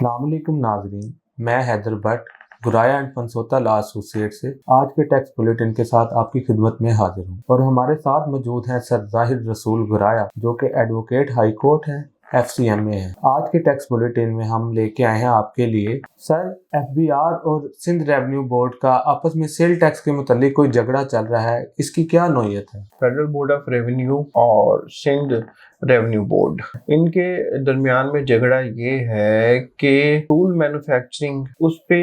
अस्सलामुअलैकुम नाज़रीन, मैं Haider Bhatt Guraya and Pansota law associate से आज के टैक्स बुलेटिन के साथ आपकी खिदमत में हाजिर हूँ और हमारे साथ मौजूद हैं सर जाहिर रसूल गुराया जो कि एडवोकेट हाई कोर्ट हैं, FCMA है। आज के टैक्स बुलेटिन में हम लेके आए हैं आपके लिए सर FBR और सिंध रेवेन्यू बोर्ड का आपस में सेल टैक्स के मुतालिक कोई झगड़ा चल रहा है, इसकी क्या नौयत है। फेडरल बोर्ड ऑफ रेवेन्यू और सिंध रेवेन्यू बोर्ड, इनके दरमियान में झगड़ा ये है कि टूल मैन्युफैक्चरिंग उस पे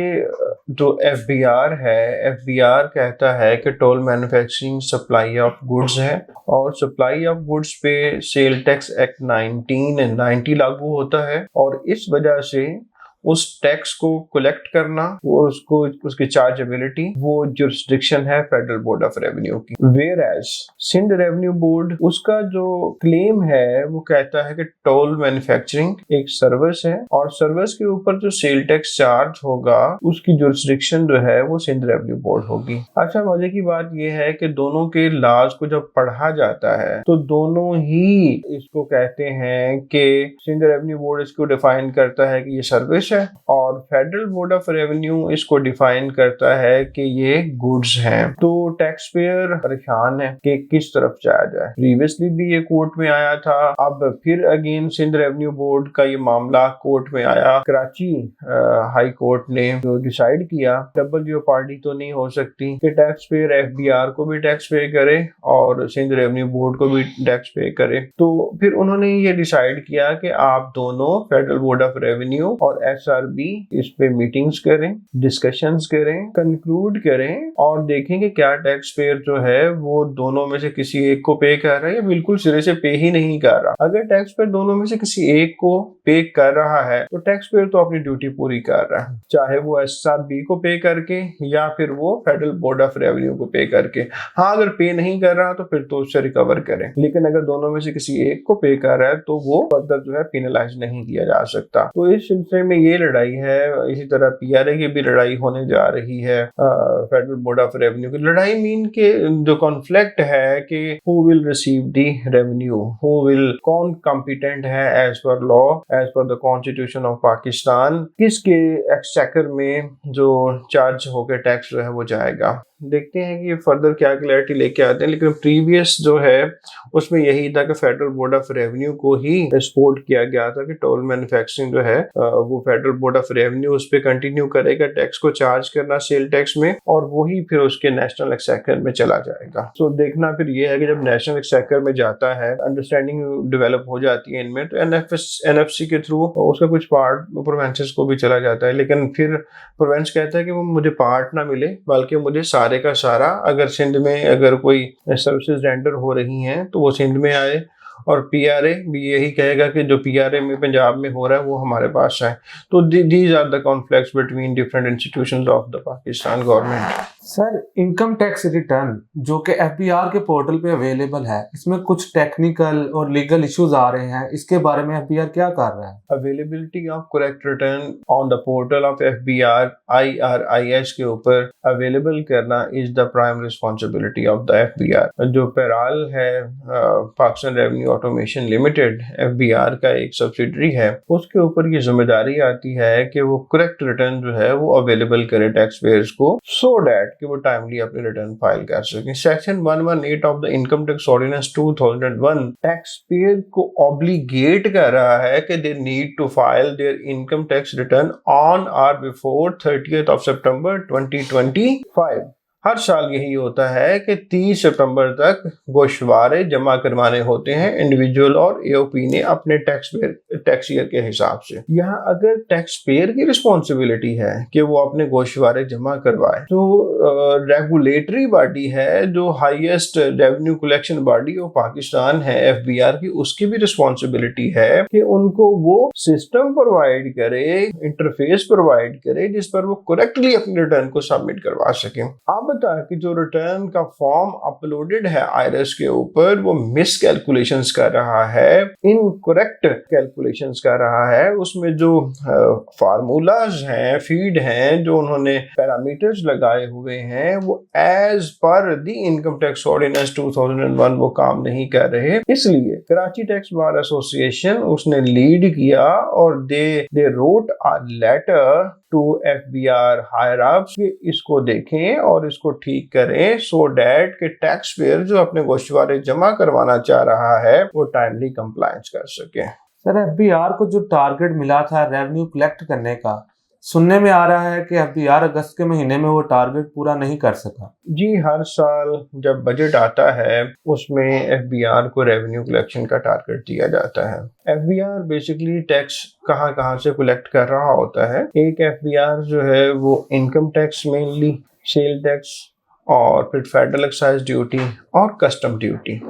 जो FBR कहता है कि toll manufacturing supply of goods है और सप्लाई ऑफ गुड्स पे सेल टैक्स एक्ट 1990 लागू होता है और इस वजह से उस टैक्स को कलेक्ट करना और उसको उसकी चार्जेबिलिटी वो जुरिस्डिक्शन है फेडरल बोर्ड ऑफ रेवेन्यू की। Whereas Sindh revenue board, उसका जो क्लेम है वो कहता है कि टोल मैन्युफैक्चरिंग एक सर्विस है और सर्विस के ऊपर जो सेल टैक्स चार्ज होगा उसकी जुरिस्डिक्शन जो है वो सिंध रेवेन्यू बोर्ड होगी। अच्छा, मजे की बात ये है कि दोनों के लॉज को जब पढ़ा जाता है तो दोनों ही इसको कहते हैं कि सिंध रेवेन्यू बोर्ड इसको डिफाइन करता है कि ये सर्विस है और फेडरल बोर्ड ऑफ रेवेन्यू इसको डिफाइन करता है कि ये गुड्स हैं। तो टैक्स पेयर परेशान है कि किस तरफ जाया जाए। प्रीवियसली भी ये कोर्ट में आया था, अब फिर अगेन सिंध रेवेन्यू बोर्ड का ये मामला कोर्ट में आया। कराची हाई कोर्ट ने जो डिसाइड किया डबल जेओपार्डी तो नहीं हो सकती कि टैक्स पेयर FBR को भी टैक्स पे करे और सिंध रेवेन्यू बोर्ड को भी टैक्स पे करे। तो फिर उन्होंने ये डिसाइड किया कि आप दोनों फेडरल बोर्ड ऑफ रेवेन्यू और SRB इस पे मीटिंग्स करें, डिस्कशंस करें, कंक्लूड करें और देखें कि क्या टैक्स पेयर जो है वो दोनों में से किसी एक को पे कर रहा है या बिल्कुल सिरे से पे ही नहीं कर रहा। अगर टैक्स पेयर दोनों में से किसी एक को पे कर रहा है तो टैक्स पेयर तो अपनी ड्यूटी पूरी कर रहा है, चाहे वो SRB को पे करके या फिर वो फेडरल बोर्ड ऑफ रेवेन्यू को पे करके। हाँ, अगर पे नहीं कर रहा तो फिर तो उससे रिकवर करें, लेकिन अगर दोनों में से किसी एक को पे कर रहा है तो वो फर्दर जो है पेनलाइज नहीं किया जा सकता। तो इस सिलसिले में ये लड़ाई है। इसी तरह PRA की भी लड़ाई होने जा रही है फेडरल बोर्ड ऑफ रेवेन्यू की लड़ाई। मीन के जो कॉन्फ्लिक्ट है कि who will receive the revenue, कौन कॉम्पिटेंट है as per law, as per the constitution of Pakistan, किसके एक्सचेकर में जो चार्ज होकर टैक्स जो है वो जाएगा। देखते हैं कि फर्दर क्या क्लैरिटी लेके आते हैं। लेकिन प्रीवियस जो है उसमें यही था कि फेडरल बोर्ड ऑफ रेवेन्यू को ही सपोर्ट किया गया था कि टोल मैन्युफैक्चरिंग जो है वो फेडरल बोर्ड ऑफ रेवेन्यू उस पर कंटिन्यू करेगा टैक्स को चार्ज करना सेल टैक्स में और वही फिर उसके नेशनल एक्सचेकर में चला जाएगा। तो देखना फिर ये है कि जब नेशनल एक्सचेकर में जाता है, अंडरस्टैंडिंग डेवलप हो जाती है इनमें, तो NFC के थ्रू उसका कुछ पार्ट प्रोविंसेस को भी चला जाता है। लेकिन फिर प्रोविंस कहता है कि वो मुझे पार्ट ना मिले बल्कि मुझे सारे का सारा, अगर सिंध में अगर कोई सर्विसेज रेंडर हो रही हैं तो वो सिंध में आए और PRA भी यही कहेगा कि जो PRA में पंजाब में हो रहा है वो हमारे पास आए। तो these are the conflicts between different institutions of the Pakistan government. Sir, income tax return जो कि FBR के पोर्टल पे अवेलेबल है, इसमें कुछ टेक्निकल और लीगल इश्यूज आ रहे हैं, इसके बारे में FBR क्या कर रहा है। Availability of correct return on the portal of FBR IRIS के ऊपर अवेलेबल करना is the prime responsibility of the FBR। जो पेराल है Pakistan revenue automation limited FBR का एक सब्सिडरी है, उसके ऊपर ये जिम्मेदारी आती है कि वो करेक्ट रिटर्न जो है वो अवेलेबल करे टैक्स पेयर्स को, सो डैट कि वो टाइमली अपने रिटर्न फाइल कर सकें। Section 118 of the income tax ordinance 2001 tax payer को ऑब्लिगेट कर रहा है कि they need to file their income tax return on or before 30th of September 2025। हर साल यही होता है कि 30 सितंबर तक गोशवारे जमा करवाने होते हैं इंडिविजुअल और AOP ने अपने टैक्स ईयर के हिसाब से। यहाँ अगर टैक्स पेयर की रिस्पॉन्सिबिलिटी है कि वो अपने गोशवारे जमा करवाए, तो रेगुलेटरी बॉडी है जो highest revenue collection body of Pakistan है FBR की, उसकी भी रिस्पॉन्सिबिलिटी है कि उनको वो सिस्टम प्रोवाइड करे, इंटरफेस प्रोवाइड करे जिस पर वो करेक्टली अपने रिटर्न को सबमिट करवा सके। अब अलबत्ता कि जो रिटर्न का फॉर्म अपलोडेड है आईआरएस के ऊपर वो मिस कैलकुलेशंस कर रहा है, इनकरेक्ट कैलकुलेशंस कर रहा है। उसमें जो फार्मूलाज हैं, फीड हैं, जो उन्होंने पैरामीटर्स लगाए हुए हैं, वो as per the income tax ordinance 2001 वो काम नहीं कर रहे। इसलिए कराची टैक्स बार एसोसिएशन उसने लीड किया और they wrote a letter to FBR higher ups कि इसको देखें और इसको ठीक करें, सो डैट कि टैक्स पेयर जो अपने गोश्तवारे जमा करवाना चाह रहा है वो टाइमली कंप्लायंस कर सके। सर, एफबीआर को जो टारगेट मिला था रेवेन्यू कलेक्ट करने का, सुनने में आ रहा है कि एफबीआर अगस्त के महीने में वो टारगेट पूरा नहीं कर सका। जी, हर साल जब बजट आता है उसमें एफबीआर को रेवेन्यू कलेक्शन का टारगेट दिया जाता है। एफबीआर बेसिकली टैक्स कहाँ कहाँ से कलेक्ट कर रहा होता है। एक एफबीआर जो है वो income tax, mainly sale tax, और फिर फेडरल एक्साइज ड्यूटी और कस्टम ड्यूटी,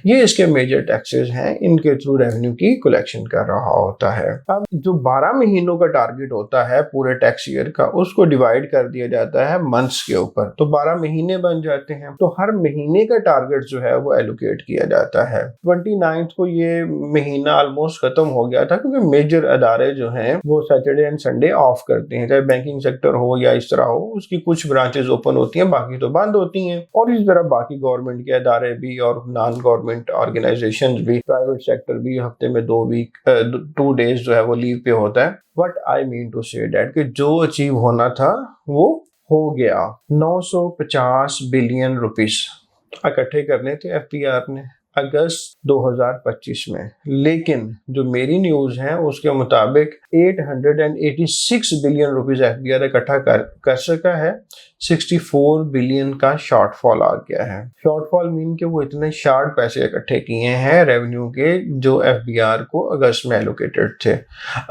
ये इसके मेजर टैक्सेस हैं। इनके थ्रू रेवेन्यू की कलेक्शन कर रहा होता है। अब जो 12 महीनों का टारगेट होता है पूरे टैक्स ईयर का, उसको डिवाइड कर दिया जाता है मंथ्स के ऊपर, तो 12 महीने बन जाते हैं। तो हर महीने का टारगेट जो है वो एलोकेट किया जाता है। 29 को ये महीना ऑलमोस्ट खत्म हो गया था, क्योंकि मेजर अदारे जो हैं वो सैटरडे एंड संडे ऑफ करते हैं, चाहे बैंकिंग सेक्टर हो या इस तरह हो, उसकी कुछ ब्रांचेस ओपन होती हैं, बाकी तो बंद होती हैं। और इसी तरह बाकी गवर्नमेंट के अदारे भी और नॉन गवर्नमेंट ऑर्गेनाइजेशंस भी, प्राइवेट सेक्टर भी हफ्ते में 2 डेज जो है वो लीव पे होता है। But I mean to say that कि जो अचीव होना था वो हो गया। 950 बिलियन रुपीस इकट्ठे करने थे एफबीआर ने अगस्त 2025 में, लेकिन जो मेरी न्यूज है उसके मुताबिक 886 बिलियन रुपीस एफबीआर इकट्ठा कर सका है। 64 बिलियन का शॉर्टफॉल आ गया है। शॉर्टफॉल मीन के वो इतने शार्ट पैसे इकट्ठे किए हैं रेवेन्यू के, जो एफबीआर को अगस्त में एलोकेटेड थे।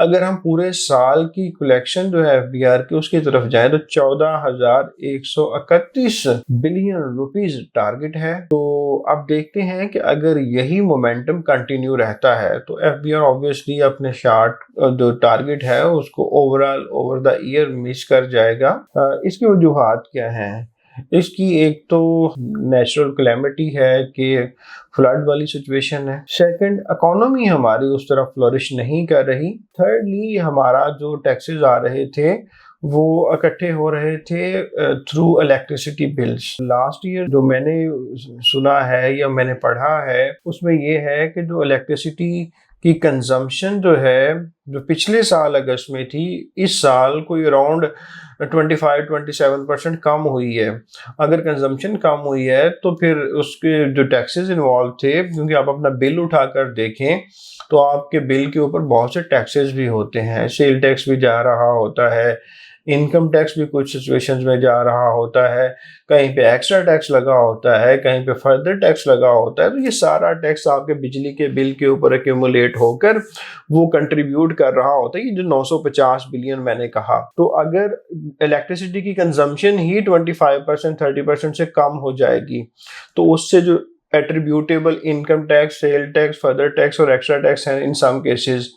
अगर हम पूरे साल की कलेक्शन जो है एफबीआर की उसकी तरफ जाएं तो 14,131 बिलियन रुपीस टारगेट है। तो अब देखते हैं कि अगर यही मोमेंटम कंटिन्यू रहता है तो एफबीआर ऑब्वियसली अपने शार्ट जो टारगेट है उसको overall over the year miss कर जाएगा। इसकी वजूहात क्या हैं? इसकी एक तो नेचुरल कैलेमिटी है कि फ्लड वाली सिचुएशन है। सेकंड, इकोनॉमी हमारी उस तरह फ्लोरिश नहीं कर रही। थर्डली, हमारा जो टैक्सेस आ रहे थे वो इकट्ठे हो रहे थे through electricity bills. Last year जो मैंने सुना है या मैंने पढ़ा है उसमें ये है कि जो इलेक्ट्रिसिटी की कंजम्पशन जो है, जो पिछले साल अगस्त में थी, इस साल कोई अराउंड 25-27% कम हुई है। अगर कंजम्पशन कम हुई है तो फिर उसके जो टैक्सेस इन्वॉल्व थे, क्योंकि आप अपना बिल उठाकर देखें तो आपके बिल के ऊपर बहुत से टैक्सेस भी होते हैं। सेल टैक्स भी जा रहा होता है, इनकम टैक्स भी कुछ सिचुएशंस में जा रहा होता है, कहीं पे एक्स्ट्रा टैक्स लगा होता है, कहीं पे फर्दर टैक्स लगा होता है। तो ये सारा टैक्स आपके बिजली के बिल के ऊपर एक्यूमुलेट होकर वो कंट्रीब्यूट कर रहा होता है। ये जो 950 बिलियन मैंने कहा, तो अगर इलेक्ट्रिसिटी की कंजम्पशन ही 25% 30% से कम हो जाएगी तो उससे जो attributable income tax, sale tax, further tax और एक्स्ट्रा टैक्स हैं इन सम केसेस,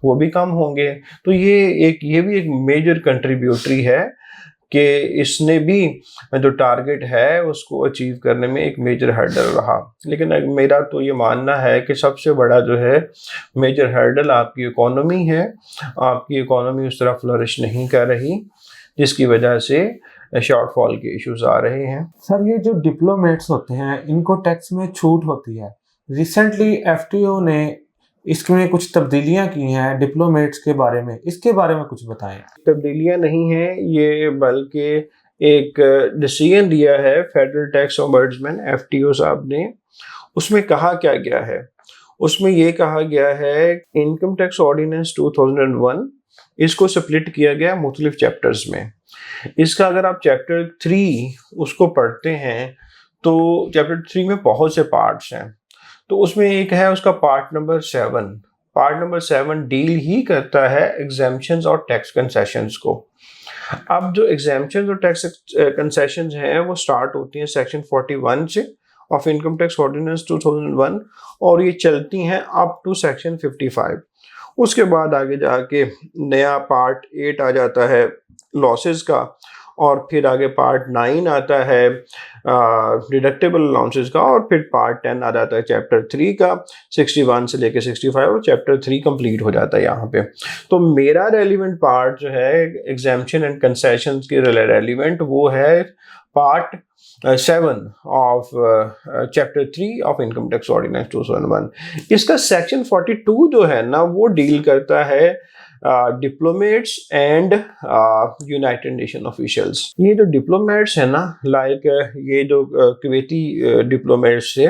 वो भी कम होंगे। तो ये भी एक मेजर कंट्रीब्यूटरी है कि इसने भी जो टारगेट है उसको अचीव करने में एक मेजर हर्डल रहा। लेकिन मेरा तो ये मानना है कि सबसे बड़ा जो है मेजर हर्डल आपकी इकोनॉमी है। आपकी इकोनॉमी उस तरह फ्लोरिश नहीं कर रही, जिसकी वजह से शॉर्टफॉल के इश्यूज आ रहे हैं। सर, ये जो डिप्लोमेट्स होते हैं इनको टैक्स में छूट होती है। रिसेंटली एफटीओ ने इसमें कुछ तब्दीलियां की हैं डिप्लोमेट्स के बारे में, इसके बारे में कुछ बताएं। तब्दीलियां नहीं हैं ये, बल्कि एक डिसीजन दिया है फेडरल टैक्स ओम्बड्समैन एफटीओ साहब ने। उसमें कहा क्या गया है? उसमें ये कहा गया है इनकम टैक्स ऑर्डिनेंस 2001 इसको स्प्लिट किया गया मुख्तलिफ चैप्टर्स में। इसका अगर आप चैप्टर 3 उसको पढ़ते हैं तो चैप्टर 3 में बहुत से पार्ट्स हैं। तो उसमें एक है उसका part number 7। Part number 7 deal ही करता है एग्जेम्पशंस और टैक्स कंसेशंस को। अब जो एग्जेम्पशंस और टैक्स कंसेशंस हैं वो स्टार्ट होती हैं सेक्शन 41 से ऑफ इनकम टैक्स ऑर्डिनेंस 2001 और ये चलती हैं अप टू सेक्शन 55। उसके बाद आगे जाके नया पार्ट 8 आ जाता है लॉसेस का, और फिर आगे पार्ट 9 आता है डिडक्टेबल अलाउंसेस का, और फिर पार्ट 10 आ जाता है चैप्टर 3 का 61 से लेके 65, और चैप्टर 3 कंप्लीट हो जाता है यहाँ पे। तो मेरा रेलिवेंट पार्ट जो है एग्जाम्पशन एंड कंसेशन के रेलिवेंट वो है part 7 of chapter 3 of income tax ordinance 2001। इसका सेक्शन 42 जो है ना वो डील करता है diplomats and United nation officials. ये जो डिप्लोमेट्स है ना, लाइक ये जो कुवैती डिप्लोमेट्स थे,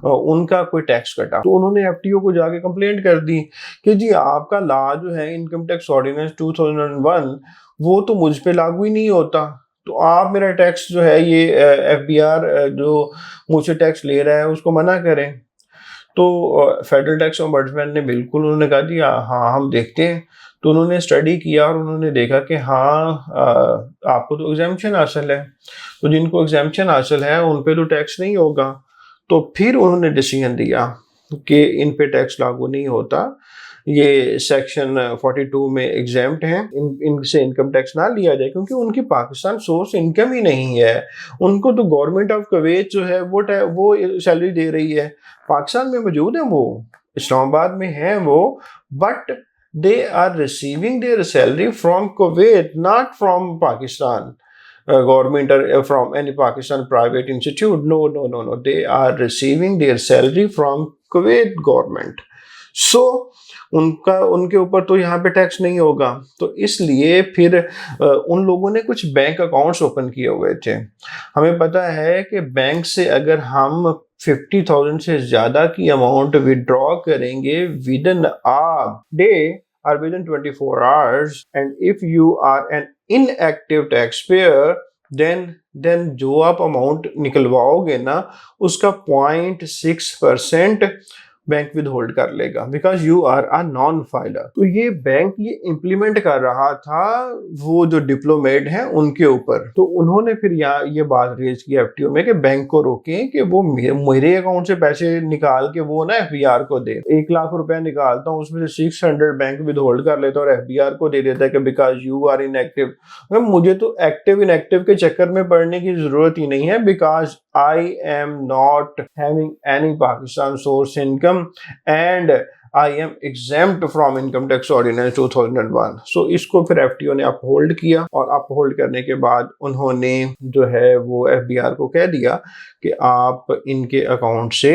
उनका कोई टैक्स कटा तो उन्होंने एफटीओ को जाके कंप्लेंट कर दी कि जी आपका लॉ जो है इनकम टैक्स ऑर्डिनेंस 2001 वो तो मुझ पे लागू ही नहीं होता, तो आप मेरा टैक्स जो है ये एफबीआर जो मुझसे टैक्स ले रहा है उसको मना करें। तो फेडरल टैक्स ऑम्बड्समैन ने बिल्कुल, उन्होंने कहा जी हाँ हम देखते हैं। तो उन्होंने स्टडी किया और उन्होंने देखा कि हाँ आपको तो एग्जाम्पशन हासिल है, तो जिनको एग्जाम्पशन हासिल है उन पे तो टैक्स नहीं होगा। तो फिर उन्होंने डिसीजन दिया कि इन पे टैक्स लागू नहीं होता, ये सेक्शन 42 में एग्जाम्प्ट हैं, इनसे इनकम टैक्स ना लिया जाए क्योंकि उनकी पाकिस्तान सोर्स इनकम ही नहीं है। उनको तो गवर्नमेंट ऑफ कुवैत जो है वो सैलरी दे रही है, पाकिस्तान में मौजूद है, वो इस्लामाबाद में है वो, but they are receiving their salary from Kuwait, not from Pakistan government or from any Pakistan private institute. No. They are receiving their salary from Kuwait government. So उनके ऊपर तो यहाँ पे टैक्स नहीं होगा। तो इसलिए फिर उन लोगों ने कुछ बैंक अकाउंट्स ओपन किए हुए थे। हमें पता है कि बैंक से अगर हम 50,000 से ज़्यादा की अमाउंट विड्रॉ करेंगे with in a day or within 24 hours, and if you are an inactive taxpayer, then जो आप अमाउंट निकलवाओगे ना उसका 0.6% बैंक विद होल्ड कर लेगा, because you are a non filer. तो ये बैंक ये इम्प्लीमेंट कर रहा था वो जो डिप्लोमेट हैं उनके ऊपर। तो उन्होंने फिर यहाँ ये बात रेज की एफटीओ में कि बैंक को रोकें कि वो मेरे अकाउंट से पैसे निकाल के वो ना एफबीआर को दे। 1 लाख रुपया निकालता हूँ उसमें से 600 बैंक विद होल्ड कर लेता है और एफबीआर को दे देता है कि बिकॉज यू आर इनएक्टिव। मुझे तो एक्टिव इनएक्टिव के चक्कर में पड़ने की जरूरत ही नहीं है, because I am not having any Pakistan source income and I am exempt from income tax ordinance 2001। So इसको फिर एफटीओ ने अपहोल्ड किया, और अपहोल्ड करने के बाद उन्होंने जो है वो एफबीआर को कह दिया कि आप इनके अकाउंट से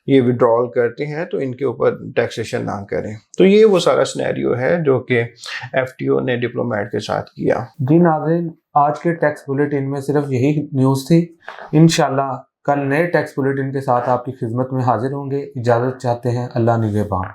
ये विड्रॉल करते हैं तो इनके ऊपर टैक्सेशन ना करें। तो ये वो सारा सिनेरियो है जो कि एफटीओ ने डिप्लोमेट के साथ किया। जी नाज़रीन, आज के टैक्स बुलेटिन में सिर्फ यही न्यूज़ थी। इंशाल्लाह कल नए टैक्स बुलेटिन के साथ आपकी खिदमत में हाजिर होंगे। इजाज़त चाहते हैं, अल्लाह निगहबान।